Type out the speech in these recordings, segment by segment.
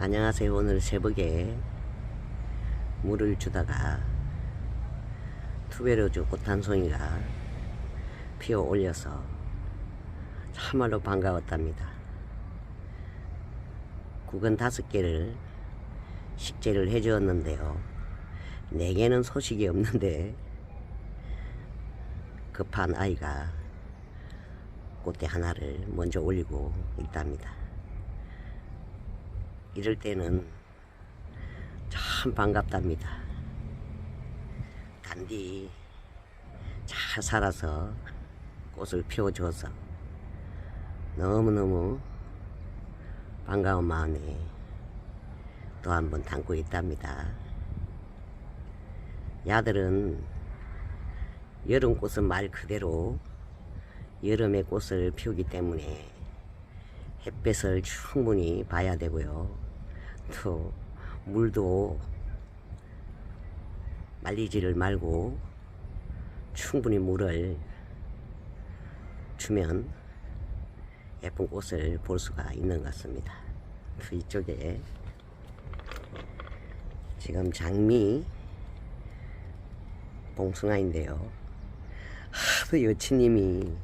안녕하세요. 오늘 새벽에 물을 주다가 투베로즈 꽃 한 송이가 피어 올려서 참말로 반가웠답니다. 국은 5개를 식재를 해 주었는데요. 4개는 소식이 없는데 급한 아이가 꽃대 하나를 먼저 올리고 있답니다. 이럴 때는 참 반갑답니다. 단디 잘 살아서 꽃을 피워줘서 너무너무 반가운 마음에 또 한 번 담고 있답니다. 야들은 여름 꽃은 말 그대로 여름의 꽃을 피우기 때문에 햇볕을 충분히 봐야 되고요. 또 물도 말리지를 말고 충분히 물을 주면 예쁜 꽃을 볼 수가 있는 것 같습니다. 그 이쪽에 지금 장미 봉숭아인데요. 하도 여친님이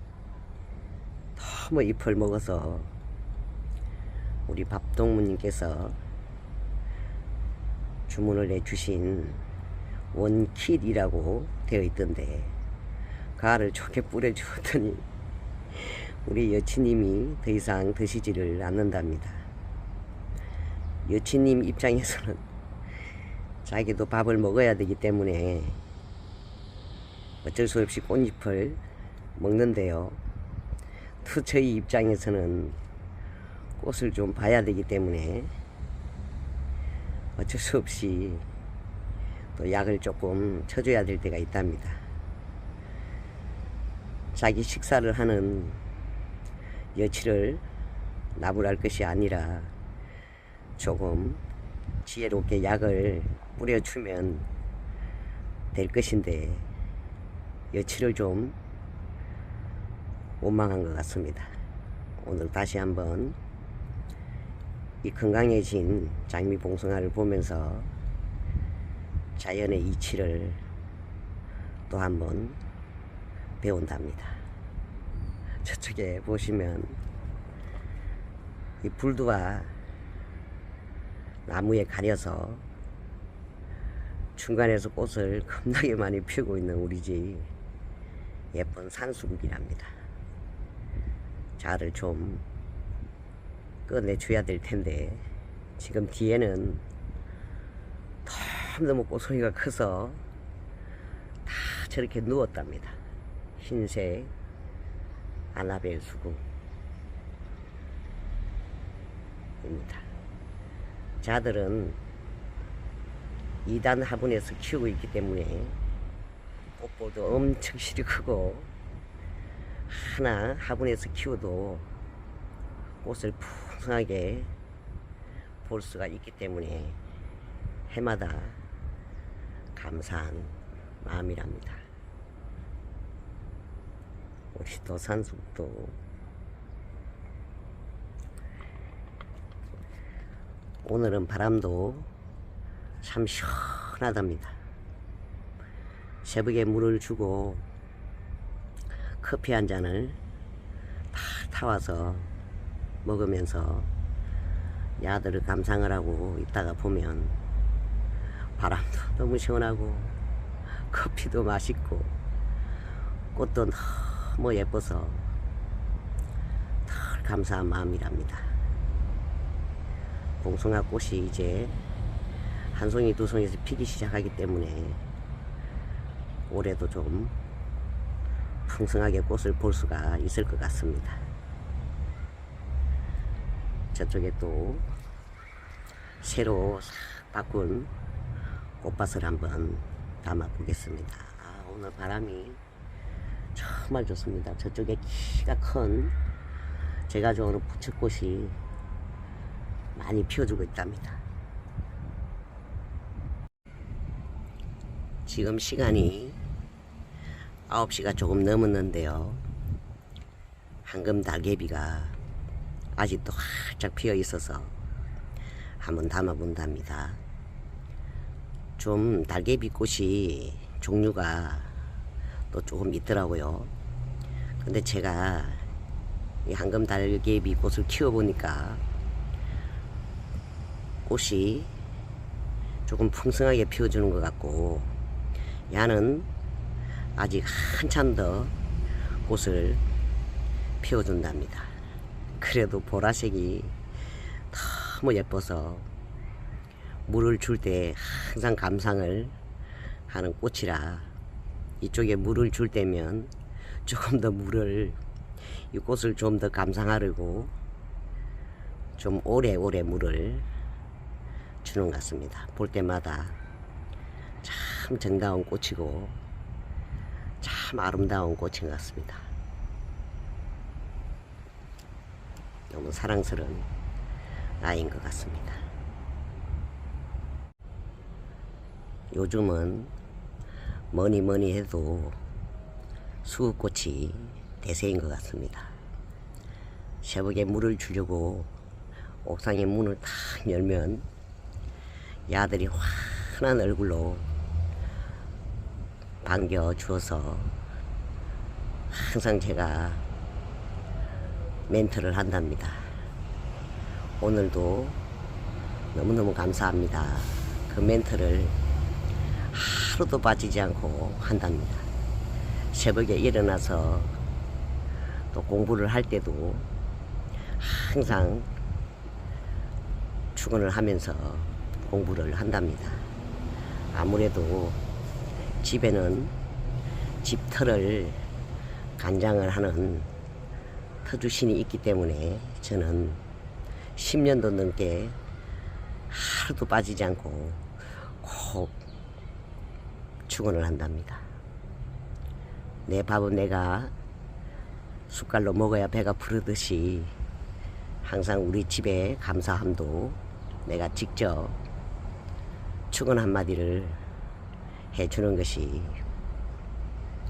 너무 잎을 먹어서 우리 밥동무님께서 주문을 내주신 원킷이라고 되어 있던데 가를 좋게 뿌려주었더니 우리 여친님이 더 이상 드시지를 않는답니다. 여친님 입장에서는 자기도 밥을 먹어야 되기 때문에 어쩔 수 없이 꽃잎을 먹는데요. 또 저희 입장에서는 꽃을 좀 봐야 되기 때문에 어쩔 수 없이 또 약을 조금 쳐줘야 될 때가 있답니다. 자기 식사를 하는 여치를 나불할 것이 아니라 조금 지혜롭게 약을 뿌려주면 될 것인데 여치를 좀 원망한 것 같습니다. 오늘 다시 한번 이 건강해진 장미 봉숭아를 보면서 자연의 이치를 또 한번 배운답니다. 저쪽에 보시면 이 불두와 나무에 가려서 중간에서 꽃을 겁나게 많이 피우고 있는 우리 집 예쁜 산수국이랍니다. 자를 좀 꺼내줘야 될 텐데 지금 뒤에는 너무 꽃송이가 커서 다 저렇게 누웠답니다. 흰색 아나벨 수국입니다. 자들은 2단 화분에서 키우고 있기 때문에 꽃볼도 엄청 실이 크고 하나 화분에서 키워도 꽃을 풍성하게 볼 수가 있기 때문에 해마다 감사한 마음이랍니다. 우리 도산숙도 오늘은 바람도 참 시원하답니다. 새벽에 물을 주고 커피 한 잔을 다 타와서 먹으면서 야들을 감상을 하고 있다가 보면 바람도 너무 시원하고 커피도 맛있고 꽃도 너무 예뻐서 덜 감사한 마음이랍니다. 봉숭아 꽃이 이제 한 송이 두 송이에서 피기 시작하기 때문에 올해도 좀 풍성하게 꽃을 볼 수가 있을 것 같습니다. 저쪽에 또 새로 싹 바꾼 꽃밭을 한번 담아 보겠습니다. 오늘 바람이 정말 좋습니다. 저쪽에 키가 큰 제가 좋아하는 부채꽃이 많이 피어주고 있답니다. 지금 시간이 9시가 조금 넘었는데요. 황금 달개비가 아직도 활짝 피어 있어서 한번 담아본답니다. 좀 달개비 꽃이 종류가 또 조금 있더라고요. 근데 제가 이 황금 달개비 꽃을 키워보니까 꽃이 조금 풍성하게 피워주는 것 같고, 야는 아직 한참 더 꽃을 피워준답니다. 그래도 보라색이 너무 예뻐서 물을 줄 때 항상 감상을 하는 꽃이라, 이쪽에 물을 줄 때면 조금 더 물을, 이 꽃을 좀 더 감상하려고 좀 오래오래 물을 주는 것 같습니다. 볼 때마다 참 정다운 꽃이고 참 아름다운 꽃인 것 같습니다. 너무 사랑스러운 아이인 것 같습니다. 요즘은 뭐니 해도 수국꽃이 대세인 것 같습니다. 새벽에 물을 주려고 옥상에 문을 탁 열면 야들이 환한 얼굴로 반겨주어서 항상 제가 멘트를 한답니다. 오늘도 너무너무 감사합니다. 그 멘트를 하루도 빠지지 않고 한답니다. 새벽에 일어나서 또 공부를 할 때도 항상 출근을 하면서 공부를 한답니다. 아무래도 집에는 집터를 간장을 하는 터주신이 있기 때문에 저는 10년도 넘게 하루도 빠지지 않고 꼭 출근을 한답니다. 내 밥은 내가 숟갈로 먹어야 배가 부르듯이 항상 우리 집의 감사함도 내가 직접 축원 한마디를 해주는 것이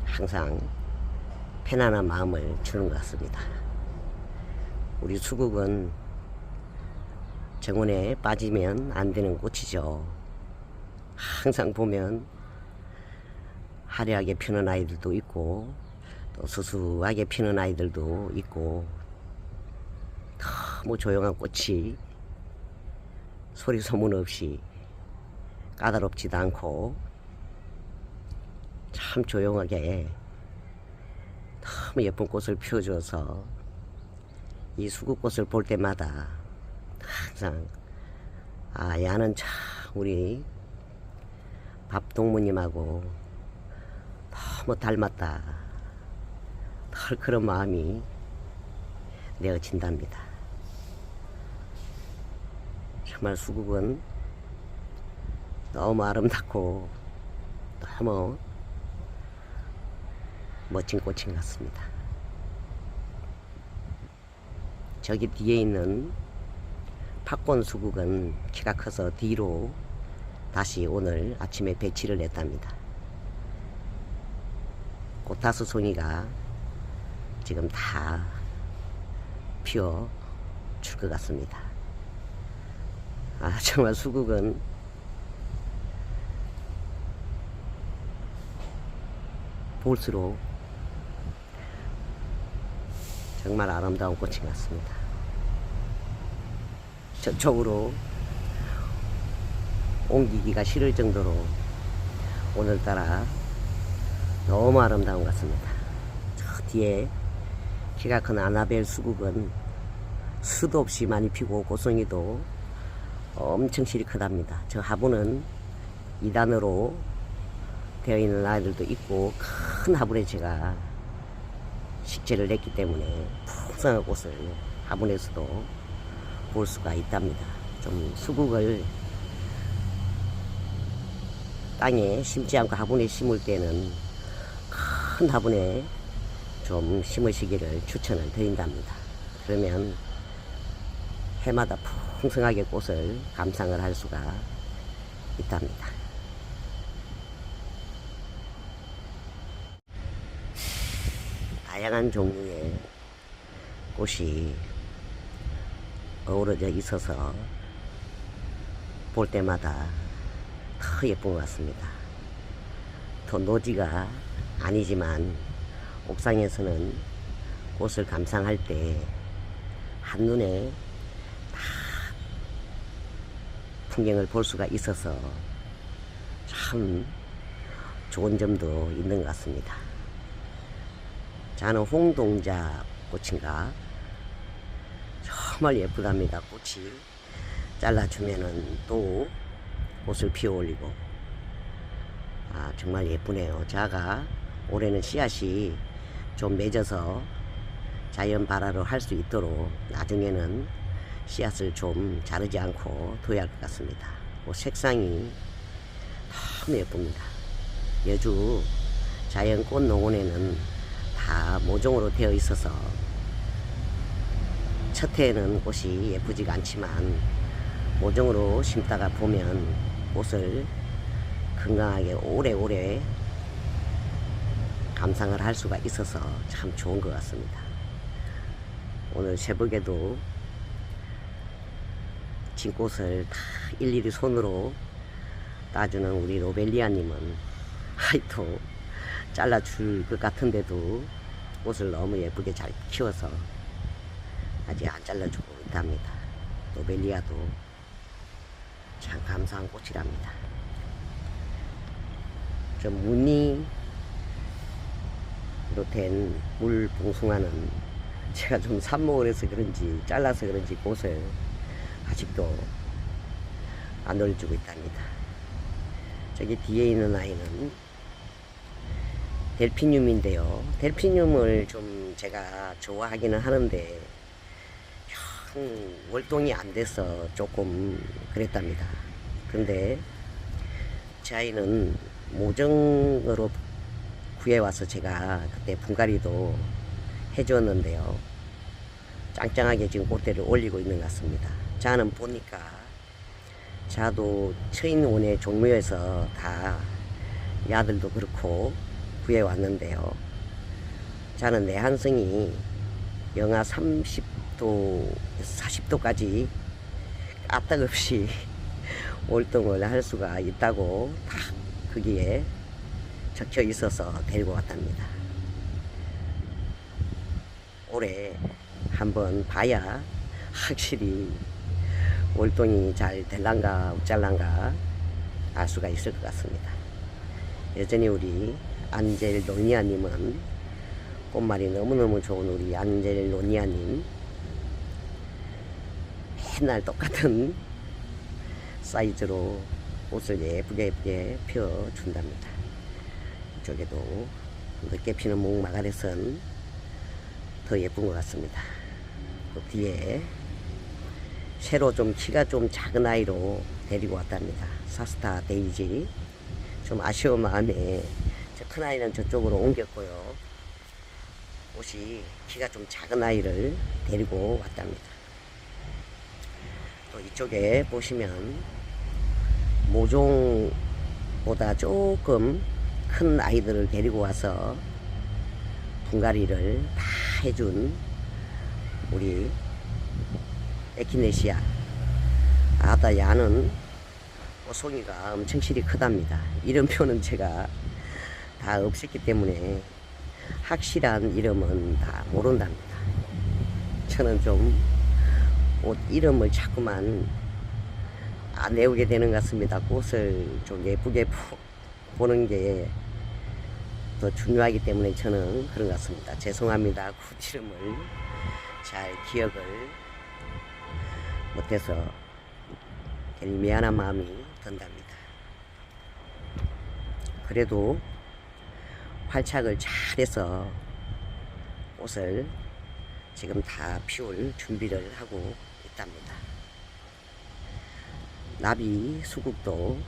항상 편안한 마음을 주는 것 같습니다. 우리 수국은 정원에 빠지면 안 되는 꽃이죠. 항상 보면 화려하게 피는 아이들도 있고 또 수수하게 피는 아이들도 있고, 너무 조용한 꽃이 소리 소문 없이 까다롭지도 않고 참 조용하게 너무 예쁜 꽃을 피워줘서 이 수국꽃을 볼 때마다 항상 야는 참 우리 밥동무님하고 너무 닮았다, 늘 그런 마음이 내어진답니다. 정말 수국은 너무 아름답고 너무 멋진 꽃인 것 같습니다. 저기 뒤에 있는 팝콘 수국은 키가 커서 뒤로 다시 오늘 아침에 배치를 했답니다. 꽃다수 송이가 지금 다 피어 줄 것 같습니다. 정말 수국은 볼수록 정말 아름다운 꽃인 것 같습니다. 저쪽으로 옮기기가 싫을 정도로 오늘따라 너무 아름다운 것 같습니다. 저 뒤에 키가 큰 아나벨 수국은 수도 없이 많이 피고 고송이도 엄청 실이 크답니다. 저 화분은 2단으로 되어 있는 아이들도 있고, 큰 화분에 제가 식재를 했기 때문에 풍성한 꽃을 화분에서도 볼 수가 있답니다. 좀 수국을 땅에 심지 않고 화분에 심을 때는 큰 화분에 좀 심으시기를 추천을 드린답니다. 그러면 해마다 풍성하게 꽃을 감상을 할 수가 있답니다. 다양한 종류의 꽃이 어우러져 있어서 볼 때마다 더 예쁜 것 같습니다. 더 노지가 아니지만 옥상에서는 꽃을 감상할 때 한눈에 다 풍경을 볼 수가 있어서 참 좋은 점도 있는 것 같습니다. 저는 홍동자 꽃인가 정말 예쁘답니다. 꽃이 잘라주면은 또 꽃을 피워 올리고 정말 예쁘네요. 자가 올해는 씨앗이 좀 맺어서 자연 발화를 할 수 있도록 나중에는 씨앗을 좀 자르지 않고 둬야 할 것 같습니다. 색상이 너무 예쁩니다. 여주 자연꽃농원에는 다 모종으로 되어 있어서 첫 해에는 꽃이 예쁘지가 않지만 모종으로 심다가 보면 꽃을 건강하게 오래오래 감상을 할 수가 있어서 참 좋은 것 같습니다. 오늘 새벽에도 진꽃을 다 일일이 손으로 따주는 우리 로벨리아님은 하여튼 잘라줄 것 같은데도 꽃을 너무 예쁘게 잘 키워서 아직 안 잘라주고 있답니다. 로벨리아도 참 감사한 꽃이랍니다. 좀 무늬로 된 물봉숭아는 제가 좀 삽목을 해서 그런지 잘라서 그런지 꽃을 아직도 안 올려주고 있답니다. 저기 뒤에 있는 아이는 델피늄인데요. 델피늄을 좀 제가 좋아하기는 하는데 월동이 안 돼서 조금 그랬답니다. 근데 제 아이는 모종으로 구해와서 제가 그때 분갈이도 해주었는데요. 짱짱하게 지금 꽃대를 올리고 있는 것 같습니다. 저는 보니까 저도 처인원의 종묘에서 다 야들도 그렇고 구해왔는데요. 저는 내한성이 영하 30도, 40도까지 까딱없이 월동을 할 수가 있다고 다 거기에 적혀 있어서 데리고 왔답니다. 올해 한번 봐야 확실히 월동이 잘 될란가 어쩔란가 알 수가 있을 것 같습니다. 여전히 우리 안젤로니아님은 꽃말이 너무너무 좋은 우리 안젤로니아님 맨날 똑같은 사이즈로 꽃을 예쁘게 피워준답니다. 이쪽에도 늦게 피는 목마가렛은 더 예쁜 것 같습니다. 그 뒤에 새로 좀 키가 좀 작은 아이로 데리고 왔답니다. 사스타 데이지. 좀 아쉬운 마음에 저 큰 아이는 저쪽으로 옮겼고요. 옷이 키가 좀 작은 아이를 데리고 왔답니다. 또 이쪽에 보시면 모종보다 조금 큰 아이들을 데리고 와서 분갈이를 다 해준 우리 에키네시아. 야는 꽃송이가 엄청 실이 크답니다. 이름표는 제가 다 없앴기 때문에 확실한 이름은 다 모른답니다. 저는 좀 옷 이름을 자꾸만 안 외우게 되는 것 같습니다. 꽃을 좀 예쁘게 보는 게 더 중요하기 때문에 저는 그런 것 같습니다. 죄송합니다. 꽃 이름을 잘 기억을 못해서 괜히 미안한 마음이 든답니다. 그래도 활착을 잘해서 꽃을 지금 다 피울 준비를 하고 있답니다. 나비 수국도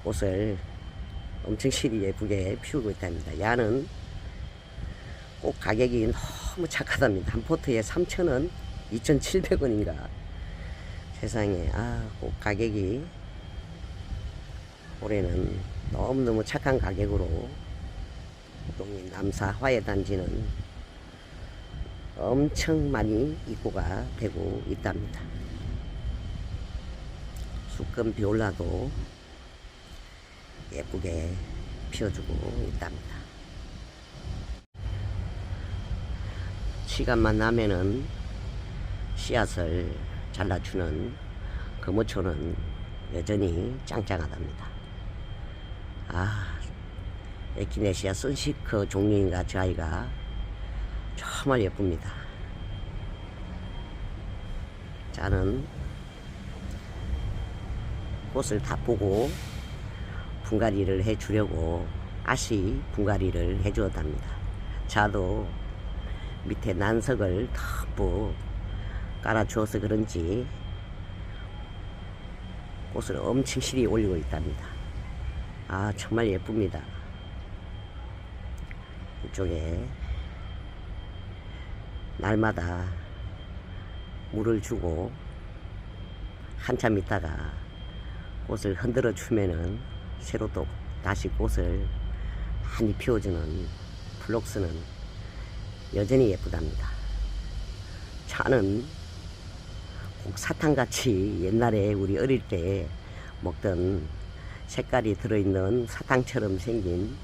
꽃을 엄청 실이 예쁘게 피우고 있답니다. 야는 꽃 가격이 너무 착하답니다. 한 포트에 3,000원, 2,700원인가. 세상에, 꽃 가격이 올해는 너무너무 착한 가격으로 동인 남사 화훼단지는 엄청 많이 입고가 되고 있답니다. 수컷 비올라도 예쁘게 피워주고 있답니다. 시간만 나면은 씨앗을 잘라주는 금어초는 여전히 짱짱하답니다. 에키네시아 선시커 종류인가 저 아이가 정말 예쁩니다. 자는 꽃을 다 보고 분갈이를 해주려고 아시 분갈이를 해주었답니다. 자도 밑에 난석을 듬뿍 깔아주어서 그런지 꽃을 엄청 실이 올리고 있답니다. 정말 예쁩니다. 이쪽에 날마다 물을 주고 한참 있다가 꽃을 흔들어 주면은 새로 또 다시 꽃을 많이 피워주는 플록스는 여전히 예쁘답니다. 차는 꼭 사탕같이 옛날에 우리 어릴 때 먹던 색깔이 들어있는 사탕처럼 생긴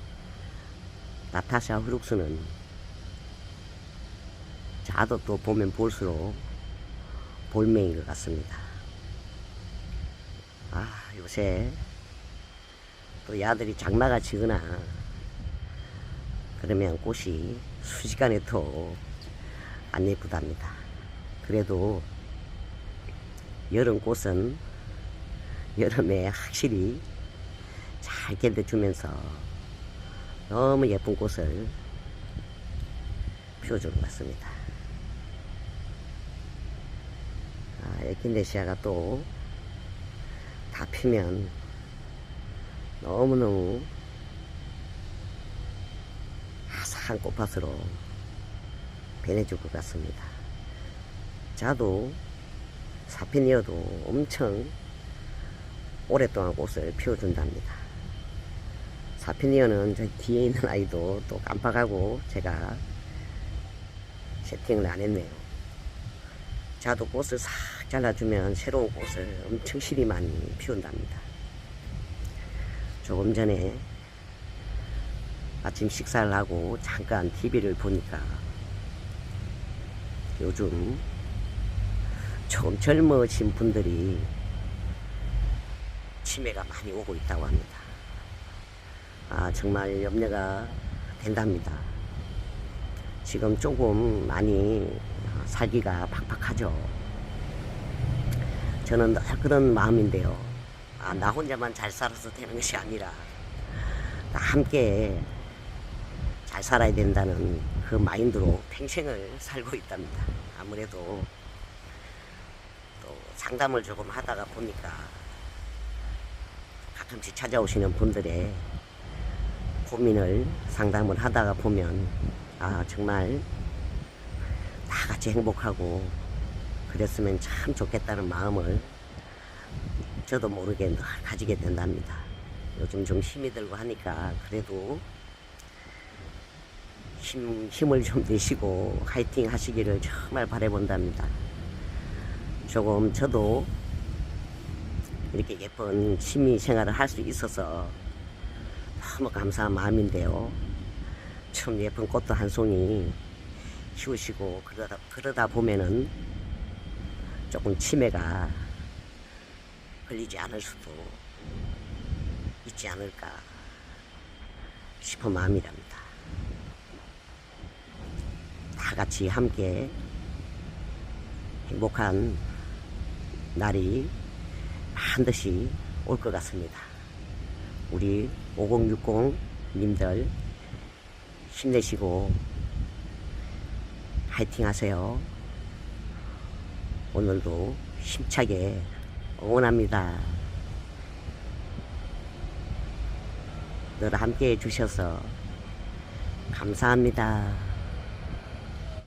나타샤 후룩스는 자도 또 보면 볼수록 볼매인 것 같습니다. 요새 또 야들이 장마가 지거나 그러면 꽃이 순식간에 또 안 예쁘답니다. 그래도 여름 꽃은 여름에 확실히 잘 견뎌주면서 너무 예쁜 꽃을 피워주는 것 같습니다. 에키네시아가 또 다 피면 너무너무 아삭한 꽃밭으로 변해줄 것 같습니다. 자도 사피니어도 엄청 오랫동안 꽃을 피워준답니다. 사피니어는 저 뒤에 있는 아이도 또 깜빡하고 제가 세팅을 안 했네요. 자도 꽃을 싹 잘라주면 새로운 꽃을 엄청 실이 많이 피운답니다. 조금 전에 아침 식사를 하고 잠깐 TV를 보니까 요즘 조금 젊으신 분들이 치매가 많이 오고 있다고 합니다. 정말 염려가 된답니다. 지금 조금 많이 살기가 팍팍하죠. 저는 늘 그런 마음인데요. 나 혼자만 잘 살아서 되는 것이 아니라 다 함께 잘 살아야 된다는 그 마인드로 평생을 살고 있답니다. 아무래도 또 상담을 조금 하다가 보니까 가끔씩 찾아오시는 분들의 고민을 상담을 하다가 보면 정말 다 같이 행복하고 그랬으면 참 좋겠다는 마음을 저도 모르게 늘 가지게 된답니다. 요즘 좀 힘이 들고 하니까 그래도 힘을 좀 내시고 화이팅 하시기를 정말 바라본답니다. 조금 저도 이렇게 예쁜 취미 생활을 할 수 있어서 너무 감사한 마음인데요. 참 예쁜 꽃도 한 송이 키우시고 그러다 보면은 조금 치매가 걸리지 않을 수도 있지 않을까 싶은 마음이랍니다. 다 같이 함께 행복한 날이 반드시 올 것 같습니다. 우리 5060 님들 힘내시고 화이팅 하세요. 오늘도 힘차게 응원합니다. 늘 함께 해주셔서 감사합니다.